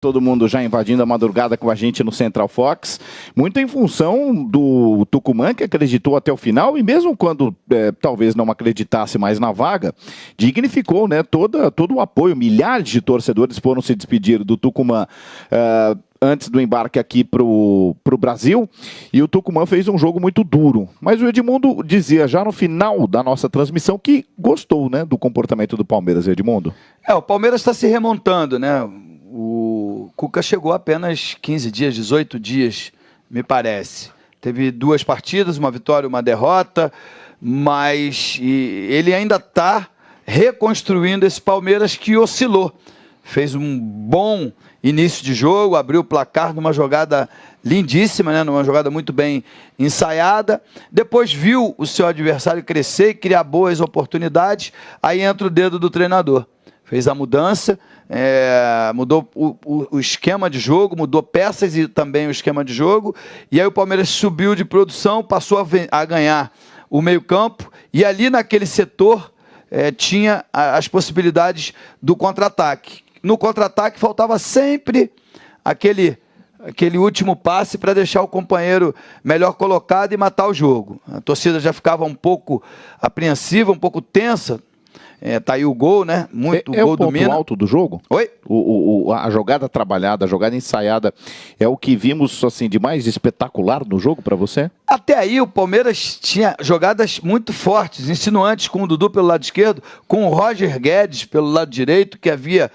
Todo mundo já invadindo a madrugada com a gente no Central Fox, muito em função do Tucumã, que acreditou até o final, e mesmo quando talvez não acreditasse mais na vaga, dignificou, né, todo o apoio. Milhares de torcedores foram se despedir do Tucumã antes do embarque aqui para o Brasil, e o Tucumã fez um jogo muito duro. Mas o Edmundo dizia já no final da nossa transmissão que gostou, né, do comportamento do Palmeiras, Edmundo. O Palmeiras está se remontando, né? O Cuca chegou apenas 15 dias, 18 dias, me parece. Teve 2 partidas, uma vitória e uma derrota, mas ele ainda está reconstruindo esse Palmeiras que oscilou. Fez um bom início de jogo, abriu o placar numa jogada lindíssima, né? Numa jogada muito bem ensaiada. Depois viu o seu adversário crescer e criar boas oportunidades, aí entra o dedo do treinador. Fez a mudança, mudou o esquema de jogo, mudou peças e também o esquema de jogo, e aí o Palmeiras subiu de produção, passou a ganhar o meio-campo, e ali naquele setor tinha as possibilidades do contra-ataque. No contra-ataque faltava sempre aquele último passe para deixar o companheiro melhor colocado e matar o jogo. A torcida já ficava um pouco apreensiva, um pouco tensa. Tá aí o gol, né? Muito gol do Mina. É o ponto alto do jogo? Oi? A jogada trabalhada, a jogada ensaiada, é o que vimos assim de mais espetacular no jogo para você? Até aí o Palmeiras tinha jogadas muito fortes, insinuantes, com o Dudu pelo lado esquerdo, com o Roger Guedes pelo lado direito, que havia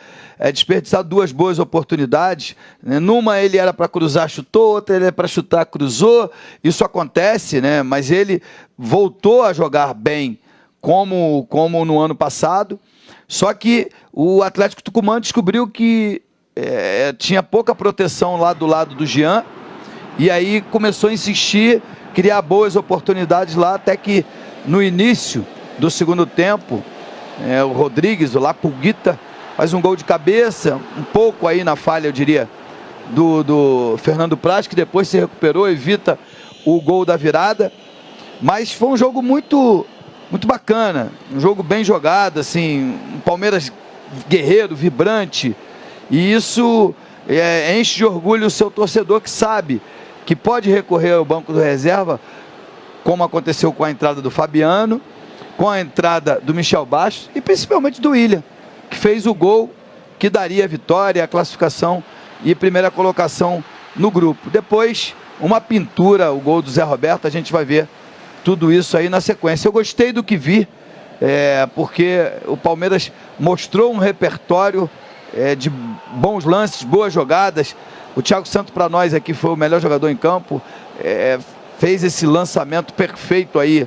desperdiçado 2 boas oportunidades. Numa ele era para cruzar, chutou, outra ele era para chutar, cruzou. Isso acontece, né? Mas ele voltou a jogar bem, como no ano passado, só que o Atlético Tucumã descobriu que tinha pouca proteção lá do lado do Jean, e aí começou a insistir, criar boas oportunidades lá, até que no início do segundo tempo, o Rodrigues, o Lapulguita, faz um gol de cabeça, um pouco aí na falha, eu diria, do Fernando Praz, que depois se recuperou, evita o gol da virada, mas foi um jogo muito bacana, um jogo bem jogado, assim, um Palmeiras guerreiro, vibrante, e isso enche de orgulho o seu torcedor, que sabe que pode recorrer ao banco do reserva, como aconteceu com a entrada do Fabiano, com a entrada do Michel Bastos e principalmente do William, que fez o gol que daria a vitória, a classificação e primeira colocação no grupo. Depois, uma pintura, o gol do Zé Roberto, a gente vai ver tudo isso aí na sequência. Eu gostei do que vi, porque o Palmeiras mostrou um repertório de bons lances, boas jogadas. O Thiago Santos, para nós aqui, foi o melhor jogador em campo. Fez esse lançamento perfeito aí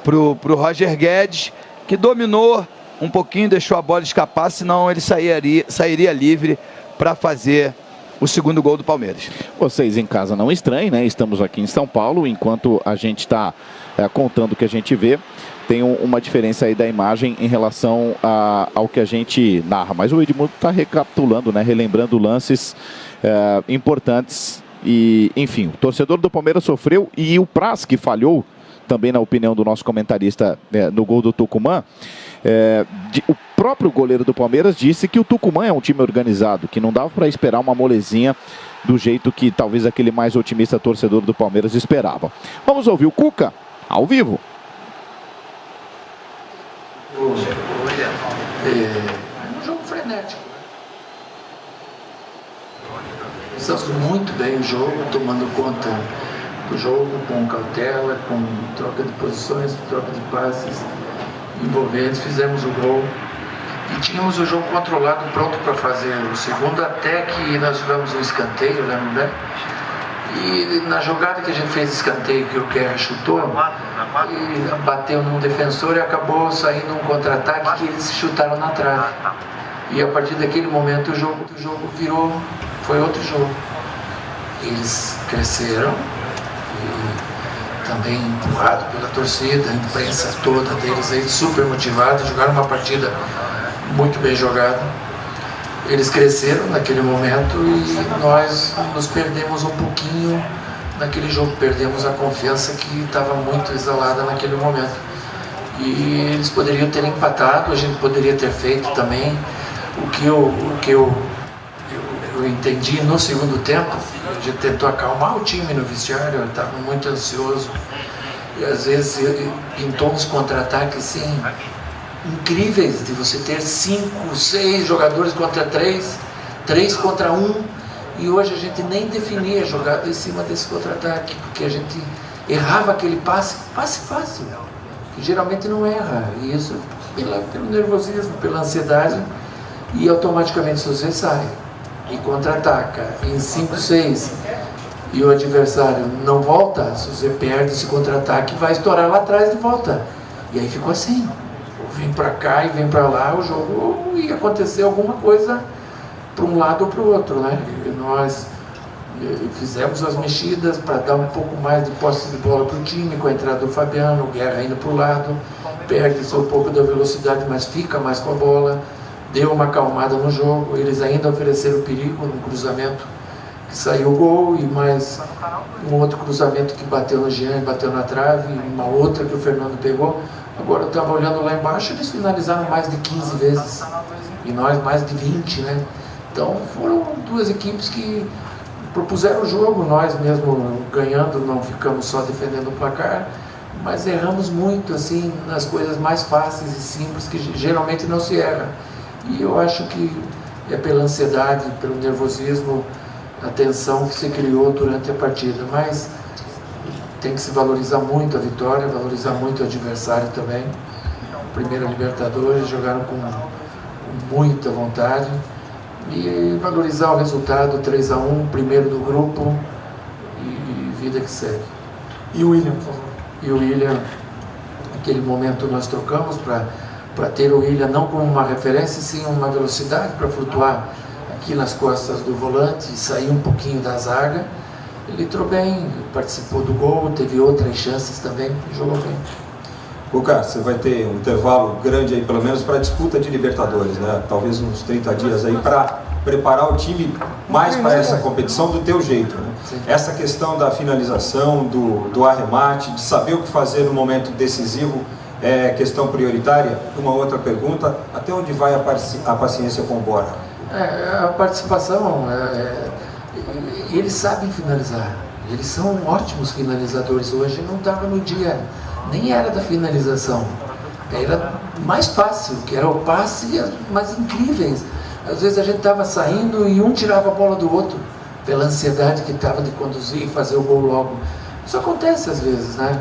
pro Roger Guedes, que dominou um pouquinho, deixou a bola escapar, senão ele sairia livre para fazer o segundo gol do Palmeiras. Vocês em casa não estranhem, né? Estamos aqui em São Paulo, enquanto a gente está contando o que a gente vê, tem uma diferença aí da imagem em relação ao que a gente narra. Mas o Edmundo está recapitulando, né? Relembrando lances importantes. E, enfim, o torcedor do Palmeiras sofreu, e o Praz, que falhou, também na opinião do nosso comentarista, no gol do Tucumã. O próprio goleiro do Palmeiras disse que o Tucumã é um time organizado, que não dava para esperar uma molezinha do jeito que talvez aquele mais otimista torcedor do Palmeiras esperava. Vamos ouvir o Cuca ao vivo. Um jogo frenético. Estamos muito bem o jogo, tomando conta do jogo com cautela, com troca de posições, troca de passes envolventes. Fizemos o gol e tínhamos o jogo controlado, pronto para fazer o segundo, até que nós tivemos um escanteio, lembra, né? E na jogada que a gente fez escanteio, que o Kerr chutou e bateu num defensor, e acabou saindo um contra-ataque que eles chutaram na trave. E a partir daquele momento o jogo virou, foi outro jogo. Eles cresceram, e também empurrado pela torcida, a imprensa toda deles aí super motivada, jogaram uma partida muito bem jogada. Eles cresceram naquele momento e nós nos perdemos um pouquinho naquele jogo, perdemos a confiança que estava muito exalada naquele momento. E eles poderiam ter empatado, a gente poderia ter feito também o que eu eu entendi no segundo tempo, a gente tentou acalmar o time no vestiário, eu estava muito ansioso. E às vezes pintou uns contra-ataques assim, incríveis, de você ter 5, 6 jogadores contra 3, 3 contra 1. E hoje a gente nem definia a jogada em cima desse contra-ataque, porque a gente errava aquele passe fácil, que geralmente não erra. E isso pelo nervosismo, pela ansiedade, e automaticamente se você sai e contra-ataca em 5, 6 e o adversário não volta, se você perde esse contra-ataque, vai estourar lá atrás de volta. E aí ficou assim, vem para cá e vem para lá, o jogo ia acontecer alguma coisa para um lado ou para o outro, né? E nós fizemos as mexidas para dar um pouco mais de posse de bola para o time, com a entrada do Fabiano, o Guerra indo para o lado, perde-se um pouco da velocidade, mas fica mais com a bola, deu uma acalmada no jogo. Eles ainda ofereceram perigo no cruzamento, que saiu o gol, e mais um outro cruzamento que bateu no Jean, bateu na trave, uma outra que o Fernando pegou. Agora eu estava olhando lá embaixo, eles finalizaram mais de 15 vezes, e nós mais de 20, né? Então foram duas equipes que propuseram o jogo, nós mesmo ganhando, não ficamos só defendendo o placar, mas erramos muito assim nas coisas mais fáceis e simples, que geralmente não se erra. E eu acho que é pela ansiedade, pelo nervosismo, a tensão que se criou durante a partida, mas tem que se valorizar muito a vitória, valorizar muito o adversário também. Primeira Libertadores, jogaram com muita vontade, e valorizar o resultado, 3-1, primeiro do grupo, e vida que segue. E o William, por favor? E o William, naquele momento nós trocamos para ter o William não como uma referência, sim uma velocidade para flutuar aqui nas costas do volante e sair um pouquinho da zaga. Ele entrou bem, participou do gol, teve outras chances também, jogou bem. Cuca, você vai ter um intervalo grande aí, pelo menos para a disputa de Libertadores, né? Talvez uns 30 dias aí para preparar o time mais para essa competição do teu jeito, né? Essa questão da finalização, do arremate, de saber o que fazer no momento decisivo, é questão prioritária. Uma outra pergunta, até onde vai a paciência com o Borja? A participação, eles sabem finalizar, eles são ótimos finalizadores. Hoje não estava no dia, nem era da finalização, era mais fácil, que era o passe, mas incríveis. Às vezes a gente estava saindo e um tirava a bola do outro, pela ansiedade que estava de conduzir e fazer o gol logo. Isso acontece às vezes, né?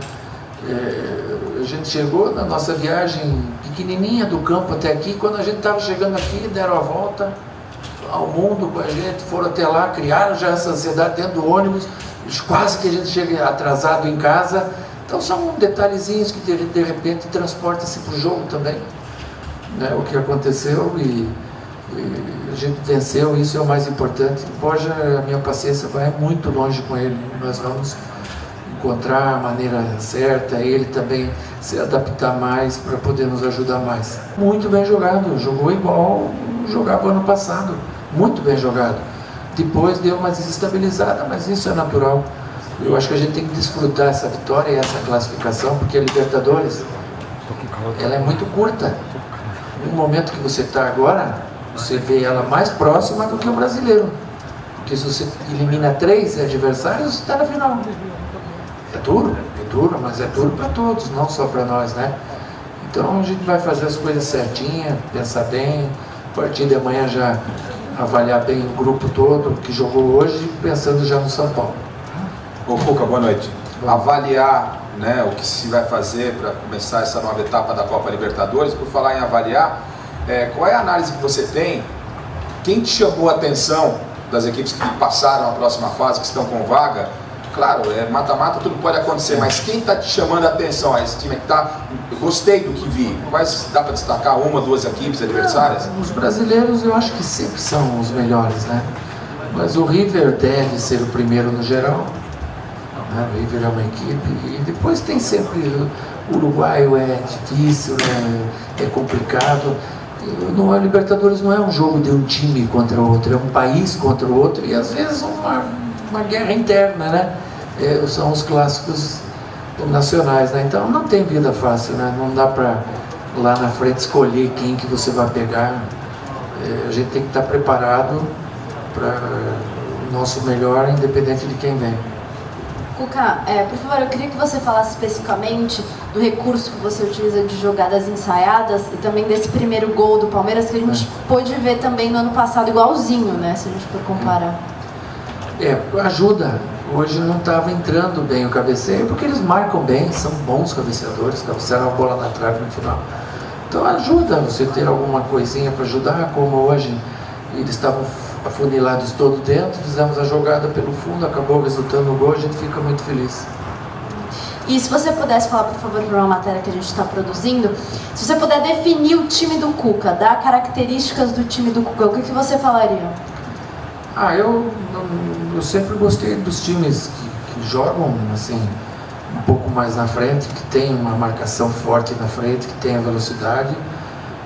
A gente chegou na nossa viagem pequenininha do campo até aqui, quando a gente estava chegando aqui, deram a volta ao mundo com a gente, foram até lá, criaram já essa ansiedade dentro do ônibus, quase que a gente chega atrasado em casa. Então são detalhezinhos que de repente transportam-se para o jogo também, né? O que aconteceu e a gente venceu, isso é o mais importante. Borja, a minha paciência vai muito longe com ele, nós vamos encontrar a maneira certa, ele também se adaptar mais para poder nos ajudar mais. Muito bem jogado, jogou igual jogava ano passado, muito bem jogado. Depois deu uma desestabilizada, mas isso é natural. Eu acho que a gente tem que desfrutar essa vitória e essa classificação, porque a Libertadores, ela é muito curta. No momento que você está agora, você vê ela mais próxima do que o brasileiro. Porque se você elimina 3 adversários, você está na final. É duro, mas é duro para todos, não só para nós, né? Então a gente vai fazer as coisas certinhas, pensar bem, a partir de amanhã já avaliar bem o grupo todo que jogou hoje, pensando já no São Paulo. Ô Cuca, boa noite. Avaliar, né, o que se vai fazer para começar essa nova etapa da Copa Libertadores. Por falar em avaliar, qual é a análise que você tem? Quem te chamou a atenção das equipes que passaram a próxima fase, que estão com vaga? Claro, mata-mata, tudo pode acontecer, mas quem está te chamando a atenção? Esse time que está... Eu gostei do que vi. Quais dá para destacar? 1, 2 equipes adversárias? Os brasileiros eu acho que sempre são os melhores, né? Mas o River deve ser o primeiro no geral. O River é uma equipe, e depois tem sempre o uruguaio, é difícil, é complicado. No Libertadores não é um jogo de um time contra o outro, é um país contra o outro, e às vezes uma guerra interna, né? São os clássicos nacionais, né? Então não tem vida fácil, né? Não dá para lá na frente escolher quem que você vai pegar. A gente tem que estar preparado o nosso melhor, independente de quem vem. Cuca, por favor, eu queria que você falasse especificamente do recurso que você utiliza de jogadas ensaiadas e também desse primeiro gol do Palmeiras que a gente pôde ver também no ano passado igualzinho, né, se a gente for comparar. Ajuda. Hoje não estava entrando bem o cabeceio, porque eles marcam bem, são bons cabeceadores, cabecearam a bola na trave no final. Então ajuda você ter alguma coisinha para ajudar, como hoje eles estavam afunilados todo dentro, fizemos a jogada pelo fundo, acabou resultando no gol, a gente fica muito feliz. E se você pudesse falar, por favor, para uma matéria que a gente está produzindo, se você puder definir o time do Cuca, dar características do time do Cuca, o que você falaria? Eu sempre gostei dos times que jogam assim, um pouco mais na frente, que tem uma marcação forte na frente, que tem a velocidade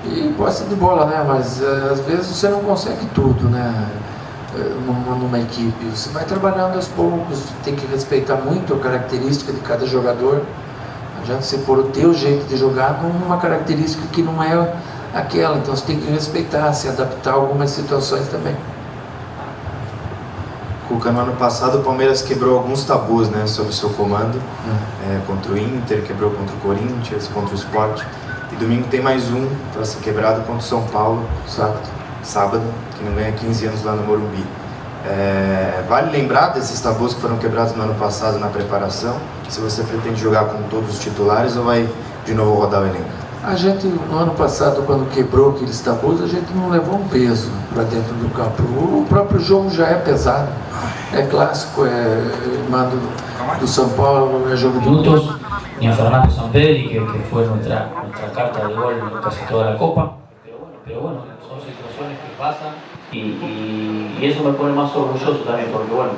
e posse de bola, né? Mas às vezes você não consegue tudo, né? Numa equipe, você vai trabalhando aos poucos, tem que respeitar muito a característica de cada jogador. Não adianta você pôr o teu jeito de jogar numa característica que não é aquela, então você tem que respeitar, se adaptar a algumas situações também. Cuca, no ano passado o Palmeiras quebrou alguns tabus, né, sob o seu comando, contra o Inter, quebrou contra o Corinthians, contra o Sport, e domingo tem mais um para ser quebrado contra o São Paulo, sábado, que não ganha 15 anos lá no Morumbi. Vale lembrar desses tabus que foram quebrados no ano passado na preparação, se você pretende jogar com todos os titulares ou vai de novo rodar o elenco? A gente, no ano passado, quando quebrou aqueles tabus, a gente não levou um peso para dentro do campo. O próprio jogo já é pesado, é clássico, mando do São Paulo, é jogo de minutos. Y a Fernando Sampedri, que fue nuestra carta de gol en casi toda la Copa. Pero bueno, son situaciones que pasan y eso me pone más orgulloso también, porque bueno,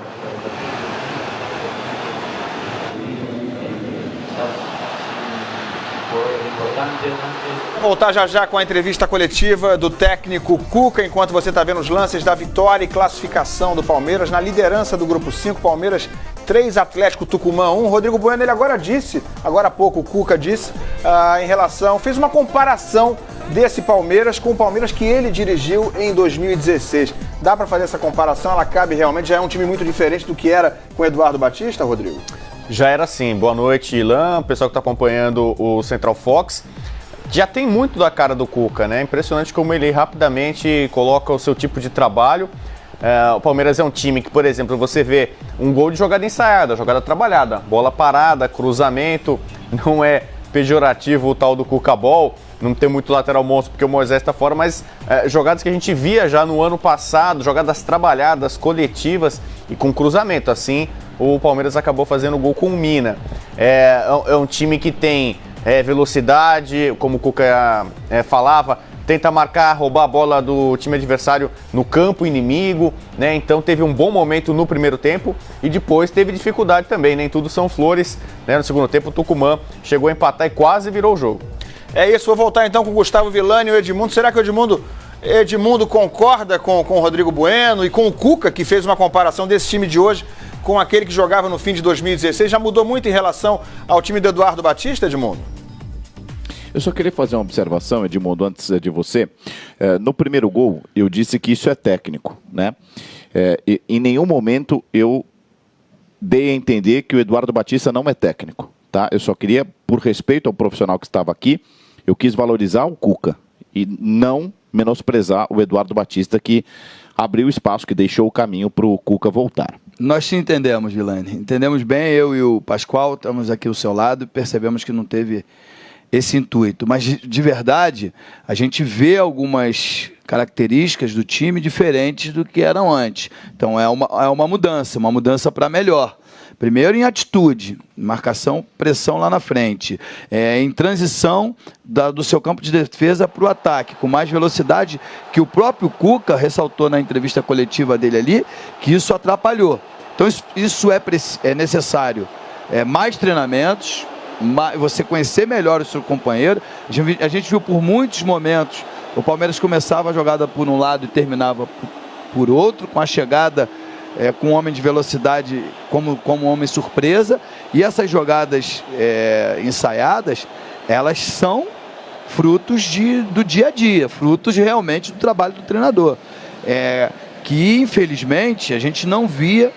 Vou voltar já com a entrevista coletiva do técnico Cuca, enquanto você está vendo os lances da vitória e classificação do Palmeiras na liderança do Grupo 5. Palmeiras 3, Atlético Tucumã 1. Rodrigo Bueno, ele agora há pouco o Cuca disse, fez uma comparação desse Palmeiras com o Palmeiras que ele dirigiu em 2016. Dá para fazer essa comparação? Ela cabe realmente? Já é um time muito diferente do que era com o Eduardo Batista, Rodrigo? Já era assim. Boa noite, Ilan, pessoal que está acompanhando o Central Fox. Já tem muito da cara do Cuca, né? Impressionante como ele rapidamente coloca o seu tipo de trabalho. O Palmeiras é um time que, por exemplo, você vê um gol de jogada ensaiada, jogada trabalhada, bola parada, cruzamento, não é pejorativo o tal do Cuca Ball, não tem muito lateral monstro porque o Moisés está fora, mas jogadas que a gente via já no ano passado, jogadas trabalhadas, coletivas e com cruzamento. Assim, o Palmeiras acabou fazendo gol com o Mina. É um time que tem velocidade, como o Cuca falava, tenta marcar, roubar a bola do time adversário no campo inimigo, né? Então teve um bom momento no primeiro tempo e depois teve dificuldade também, nem tudo são flores, né? No segundo tempo o Tucumã chegou a empatar e quase virou o jogo. É isso, vou voltar então com o Gustavo Villani e o Edmundo. Será que o Edmundo concorda com o Rodrigo Bueno e com o Cuca, que fez uma comparação desse time de hoje com aquele que jogava no fim de 2016? Já mudou muito em relação ao time do Eduardo Batista, Edmundo? Eu só queria fazer uma observação, Edmundo, antes de você. No primeiro gol, eu disse que isso é técnico, né? Em nenhum momento eu dei a entender que o Eduardo Batista não é técnico, tá? Eu só queria, por respeito ao profissional que estava aqui, eu quis valorizar o Cuca e não menosprezar o Eduardo Batista, que abriu espaço, que deixou o caminho para o Cuca voltar. Nós te entendemos, Villani. Entendemos bem, eu e o Pascoal, estamos aqui ao seu lado, percebemos que não teve esse intuito, mas de verdade a gente vê algumas características do time diferentes do que eram antes. Então é uma mudança para melhor. Primeiro em atitude, marcação, pressão lá na frente, em transição do seu campo de defesa para o ataque, com mais velocidade, que o próprio Cuca ressaltou na entrevista coletiva dele ali, que isso atrapalhou. Então isso é necessário, mais treinamentos, você conhecer melhor o seu companheiro. A gente viu por muitos momentos o Palmeiras começava a jogada por um lado e terminava por outro, com a chegada com um homem de velocidade como homem surpresa, e essas jogadas ensaiadas, elas são frutos do dia a dia, frutos realmente do trabalho do treinador, que infelizmente a gente não via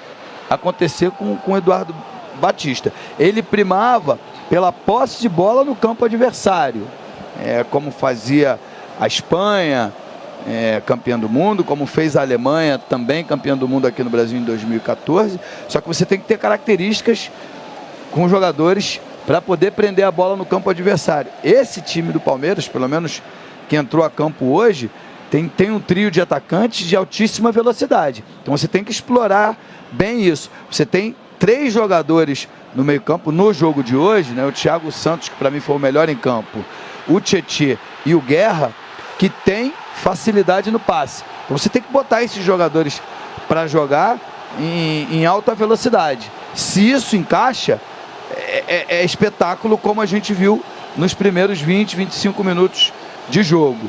acontecer com o Eduardo Batista. Ele primava pela posse de bola no campo adversário, como fazia a Espanha, campeã do mundo, como fez a Alemanha, também campeã do mundo aqui no Brasil em 2014. Só que você tem que ter características com os jogadores para poder prender a bola no campo adversário. Esse time do Palmeiras, pelo menos que entrou a campo hoje, tem um trio de atacantes de altíssima velocidade. Então você tem que explorar bem isso. Você tem 3 jogadores no meio-campo no jogo de hoje, né? O Thiago Santos, que para mim foi o melhor em campo, o Tietê e o Guerra, que tem facilidade no passe. Então você tem que botar esses jogadores para jogar em alta velocidade. Se isso encaixa, é espetáculo, como a gente viu nos primeiros 20, 25 minutos de jogo.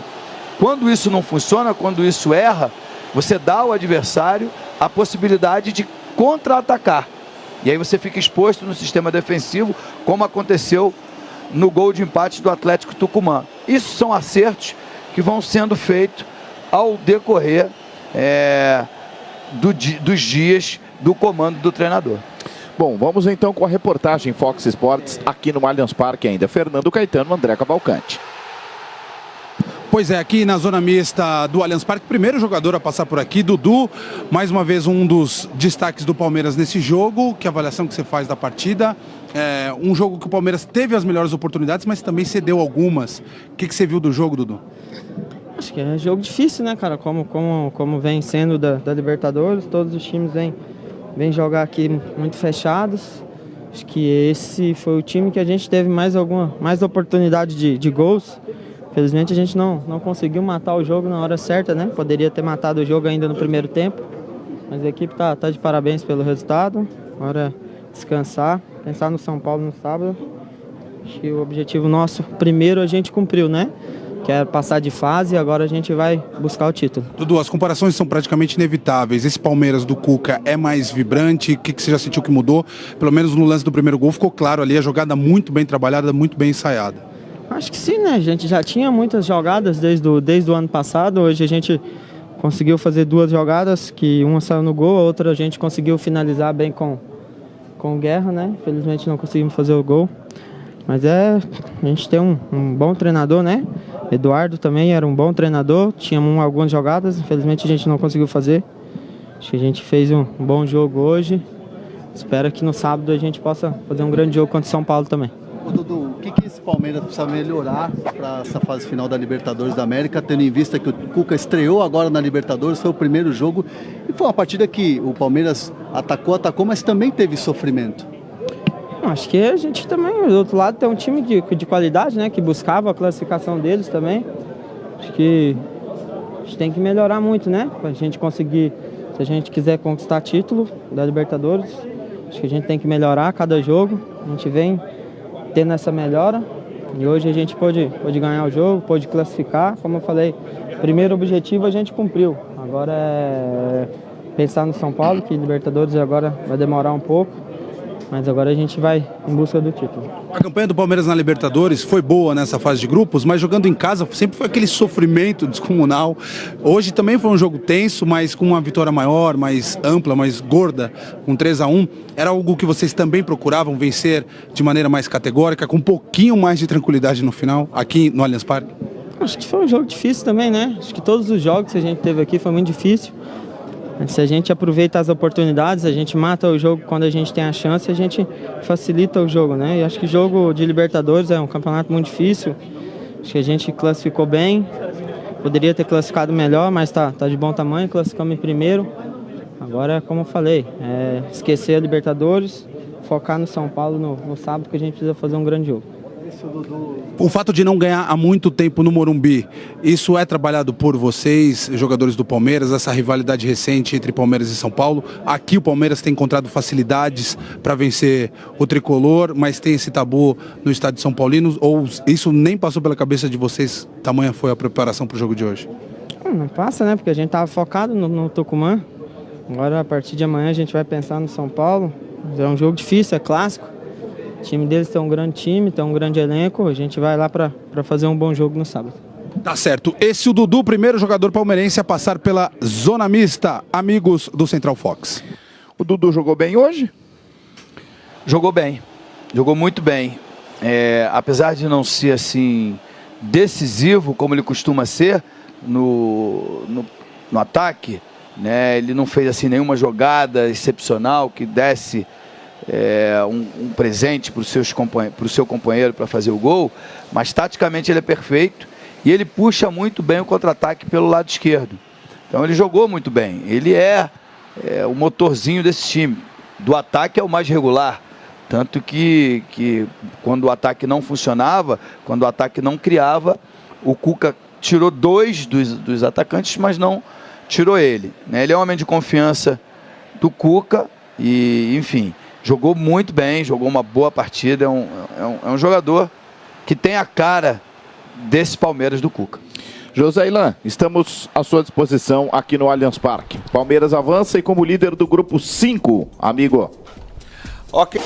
Quando isso não funciona, quando isso erra, você dá ao adversário a possibilidade de contra-atacar. E aí você fica exposto no sistema defensivo, como aconteceu no gol de empate do Atlético Tucumã. Isso são acertos que vão sendo feitos ao decorrer dos dias do comando do treinador. Bom, vamos então com a reportagem Fox Sports aqui no Allianz Parque ainda. Fernando Caetano, André Cavalcante. Pois é, aqui na zona mista do Allianz Parque, primeiro jogador a passar por aqui, Dudu, mais uma vez um dos destaques do Palmeiras nesse jogo. Que avaliação que você faz da partida? Um jogo que o Palmeiras teve as melhores oportunidades, mas também cedeu algumas. O que você viu do jogo, Dudu? Acho que é jogo difícil, né, cara? Como vem sendo da Libertadores, todos os times vêm jogar aqui muito fechados. Acho que esse foi o time que a gente teve mais oportunidade de gols. Felizmente a gente não conseguiu matar o jogo na hora certa, né? Poderia ter matado o jogo ainda no primeiro tempo. Mas a equipe tá de parabéns pelo resultado. Agora descansar, pensar no São Paulo no sábado. Acho que o objetivo nosso primeiro a gente cumpriu, né? Que é passar de fase, e agora a gente vai buscar o título. Dudu, as comparações são praticamente inevitáveis. Esse Palmeiras do Cuca é mais vibrante? O que você já sentiu que mudou? Pelo menos no lance do primeiro gol ficou claro ali, a jogada muito bem trabalhada, muito bem ensaiada. Acho que sim, né? A gente já tinha muitas jogadas desde o ano passado. Hoje a gente conseguiu fazer 2 jogadas, que uma saiu no gol, a outra a gente conseguiu finalizar bem com o Guerra, né? Infelizmente não conseguimos fazer o gol. Mas a gente tem um bom treinador, né? Eduardo também era um bom treinador, tinha algumas jogadas, infelizmente a gente não conseguiu fazer. Acho que a gente fez um bom jogo hoje. Espero que no sábado a gente possa fazer um grande jogo contra o São Paulo também. Ô Dudu, o que esse Palmeiras precisa melhorar para essa fase final da Libertadores da América, tendo em vista que o Cuca estreou agora na Libertadores, foi o primeiro jogo, e foi uma partida que o Palmeiras atacou, mas também teve sofrimento. Acho que a gente também, do outro lado, tem um time de qualidade, né, que buscava a classificação deles também. Acho que a gente tem que melhorar muito, né, para a gente conseguir, se a gente quiser conquistar título da Libertadores, acho que a gente tem que melhorar cada jogo. A gente vem tendo essa melhora e hoje a gente pôde ganhar o jogo, pôde classificar. Como eu falei, primeiro objetivo a gente cumpriu. Agora é pensar no São Paulo, que Libertadores agora vai demorar um pouco, mas agora a gente vai em busca do título. A campanha do Palmeiras na Libertadores foi boa nessa fase de grupos, mas jogando em casa sempre foi aquele sofrimento descomunal. Hoje também foi um jogo tenso, mas com uma vitória maior, mais ampla, mais gorda, com 3-1. Era algo que vocês também procuravam vencer de maneira mais categórica, com um pouquinho mais de tranquilidade no final, aqui no Allianz Parque? Acho que foi um jogo difícil também, né? Acho que todos os jogos que a gente teve aqui foi muito difícil. Se a gente aproveita as oportunidades, a gente mata o jogo quando a gente tem a chance, a gente facilita o jogo, né? E acho que o jogo de Libertadores é um campeonato muito difícil. Acho que a gente classificou bem, poderia ter classificado melhor, mas tá de bom tamanho, classificamos em primeiro. Agora, como eu falei, esquecer a Libertadores, focar no São Paulo no sábado, que a gente precisa fazer um grande jogo. O fato de não ganhar há muito tempo no Morumbi, isso é trabalhado por vocês, jogadores do Palmeiras, essa rivalidade recente entre Palmeiras e São Paulo? Aqui o Palmeiras tem encontrado facilidades para vencer o tricolor, mas tem esse tabu no estádio São Paulino, ou isso nem passou pela cabeça de vocês? Tamanha foi a preparação para o jogo de hoje? Não passa, né? Porque a gente estava focado no Tucumã. Agora, a partir de amanhã, a gente vai pensar no São Paulo. É um jogo difícil, é clássico. O time deles tem um grande time, tem um grande elenco. A gente vai lá para fazer um bom jogo no sábado. Tá certo. Esse é o Dudu, primeiro jogador palmeirense a passar pela zona mista, amigos do Central Fox. O Dudu jogou bem hoje? Jogou bem. Jogou muito bem. Apesar de não ser assim decisivo, como ele costuma ser no ataque, né? Ele não fez assim nenhuma jogada excepcional que desse um presente para o seu companheiro para fazer o gol, mas taticamente ele é perfeito e ele puxa muito bem o contra-ataque pelo lado esquerdo. Então ele jogou muito bem. Ele é o motorzinho desse time. Do ataque é o mais regular. Tanto que quando o ataque não funcionava, quando o ataque não criava, o Cuca tirou 2 dos atacantes, mas não tirou ele, né? Ele é um homem de confiança do Cuca e, enfim, jogou muito bem, jogou uma boa partida. É um jogador que tem a cara desse Palmeiras do Cuca. Josailan, estamos à sua disposição aqui no Allianz Parque. Palmeiras avança e como líder do grupo 5, amigo. Ok.